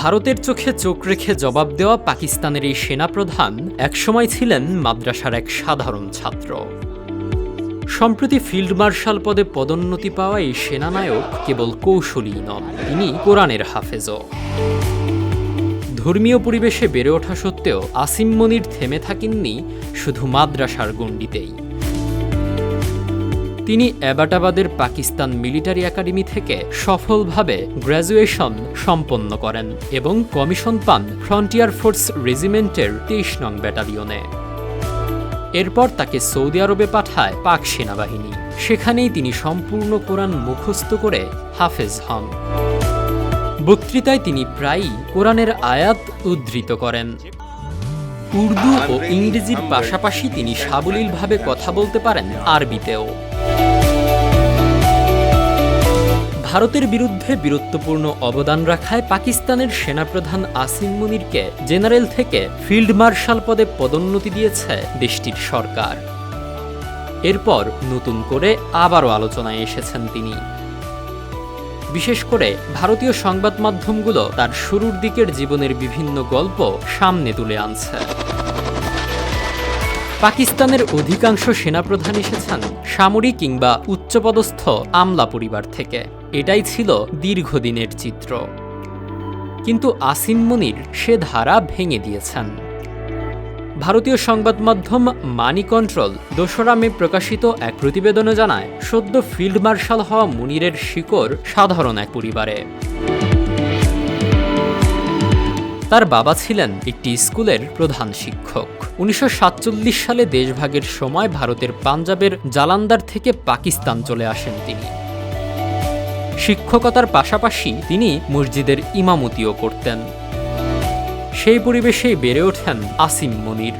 ভারতের চোখে চোখ রেখে জবাব দেওয়া পাকিস্তানের এই সেনাপ্রধান একসময় ছিলেন মাদ্রাসার এক সাধারণ ছাত্র। সম্প্রতি ফিল্ড মার্শাল পদে পদোন্নতি পাওয়া এই সেনানায়ক কেবল কৌশলী নন, তিনি কোরআনের হাফেজও। ধর্মীয় পরিবেশে বেড়ে ওঠা সত্ত্বেও আসিম মনির থেমে থাকেননি শুধু মাদ্রাসার গণ্ডিতেই। তিনি অ্যাবাটাবাদের পাকিস্তান মিলিটারি একাডেমি থেকে সফলভাবে গ্র্যাজুয়েশন সম্পন্ন করেন এবং কমিশন পান ফ্রন্টিয়ার ফোর্স রেজিমেন্টের ২৩ নং ব্যাটালিয়নে। এরপর তাকে সৌদি আরবে পাঠায় পাক সেনাবাহিনী। সেখানেই তিনি সম্পূর্ণ কোরআন মুখস্থ করে হাফেজ হন। বক্তৃতায় তিনি প্রায়ই কোরআনের আয়াত উদ্ধৃত করেন। উর্দু ও ইংরেজির পাশাপাশি তিনি সাবলীলভাবে কথা বলতে পারেন আরবিতেও। ভারতের বিরুদ্ধে বীরত্বপূর্ণ অবদান রাখায় পাকিস্তানের সেনাপ্রধান আসিম মনিরকে জেনারেল থেকে ফিল্ড মার্শাল পদে পদোন্নতি দিয়েছে দেশটির সরকার। এরপর নতুন করে আবারও আলোচনায় এসেছেন তিনি। বিশেষ করে ভারতীয় সংবাদ মাধ্যমগুলো তার শুরুর দিকের জীবনের বিভিন্ন গল্প সামনে তুলে আনছে। পাকিস্তানের অধিকাংশ সেনাপ্রধান এসেছেন সামরিক কিংবা উচ্চপদস্থ আমলা পরিবার থেকে। এটাই ছিল দীর্ঘদিনের চিত্র। কিন্তু আসিম মনির সে ধারা ভেঙে দিয়েছেন। ভারতীয় সংবাদ মাধ্যম মানি কন্ট্রোল ২রা মে প্রকাশিত এক প্রতিবেদনে জানায়, সদ্য ফিল্ড মার্শাল হওয়া মুনিরের শিকড় সাধারণ এক পরিবারে। তার বাবা ছিলেন একটি স্কুলের প্রধান শিক্ষক। ১৯৪৭ সালে দেশভাগের সময় ভারতের পাঞ্জাবের জালান্দার থেকে পাকিস্তান চলে আসেন তিনি। শিক্ষকতার পাশাপাশি তিনি মসজিদের ইমামতিও করতেন। সেই পরিবেশেই বেড়ে ওঠেন আসিম মনির।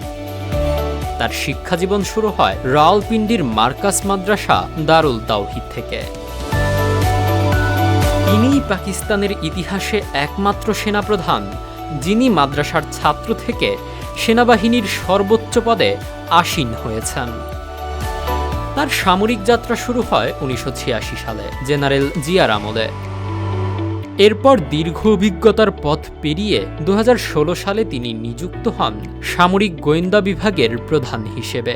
তার শিক্ষাজীবন শুরু হয় রাওয়ালপিন্ডির মার্কাস মাদ্রাসা দারুল তাওহিদ থেকে। ইনিই পাকিস্তানের ইতিহাসে একমাত্র সেনাপ্রধান যিনি মাদ্রাসার ছাত্র থেকে সেনাবাহিনীর সর্বোচ্চ পদে আসীন হয়েছেন। তার সামরিক যাত্রা শুরু হয় ১৯৮৬ সালে জেনারেল জিয়ার আমলে। এরপর দীর্ঘ অভিজ্ঞতার পথ পেরিয়ে ২০১৬ সালে তিনি নিযুক্ত হন সামরিক গোয়েন্দা বিভাগের প্রধান হিসেবে।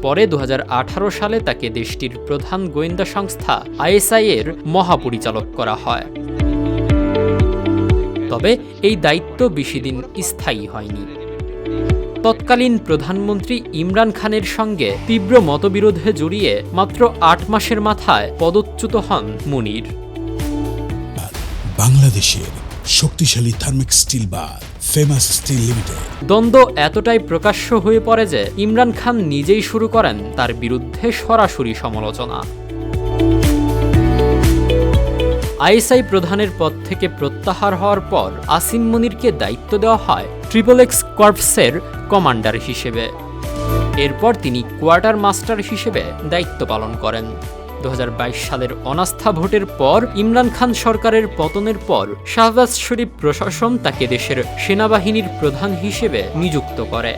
পরে ২০১৮ সালে তাকে দেশটির প্রধান গোয়েন্দা সংস্থা ISI এর মহাপরিচালক করা হয়। তবে এই দায়িত্ব বেশিদিন স্থায়ী হয়নি। তৎকালীন প্রধানমন্ত্রী ইমরান খানের সঙ্গে তীব্র মতবিরোধে জড়িয়ে মাত্র ৮ মাসের মাথায় পদচ্যুত হন মুনির। বাংলাদেশের শক্তিশালী থার্মিক স্টিল বার ফেমাস স্টিল লিমিটেড। দ্বন্দ্ব এতটাই প্রকাশ্য হয়ে পড়ে যে ইমরান খান নিজেই শুরু করেন তার বিরুদ্ধে সরাসরি সমালোচনা। ISI প্রধানের পদ থেকে প্রত্যাহার হওয়ার পর আসিম মনিরকে দায়িত্ব দেওয়া হয় XXX কর্পসের কমান্ডার হিসেবে। এরপর তিনি কোয়ার্টার মাস্টার হিসেবে দায়িত্ব পালন করেন। ২০২২ সালের অনাস্থা ভোটের পর ইমরান খান সরকারের পতনের পর শাহবাজ শরীফ প্রশাসন তাকে দেশের সেনাবাহিনীর প্রধান হিসেবে নিযুক্ত করে।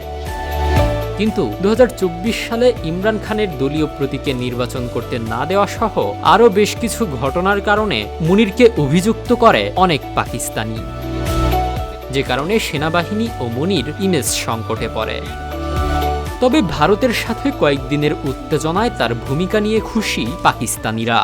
কিন্তু ২০২৪ সালে ইমরান খানের দলীয় প্রতীকে নির্বাচন করতে না দেওয়া সহ আরও বেশ কিছু ঘটনার কারণে মুনিরকে অভিযুক্ত করে অনেক পাকিস্তানি, যে কারণে সেনাবাহিনী ও মুনির ইমেজ সংকটে পড়ে। তবে ভারতের সাথে কয়েকদিনের উত্তেজনায় তার ভূমিকা নিয়ে খুশি পাকিস্তানিরা।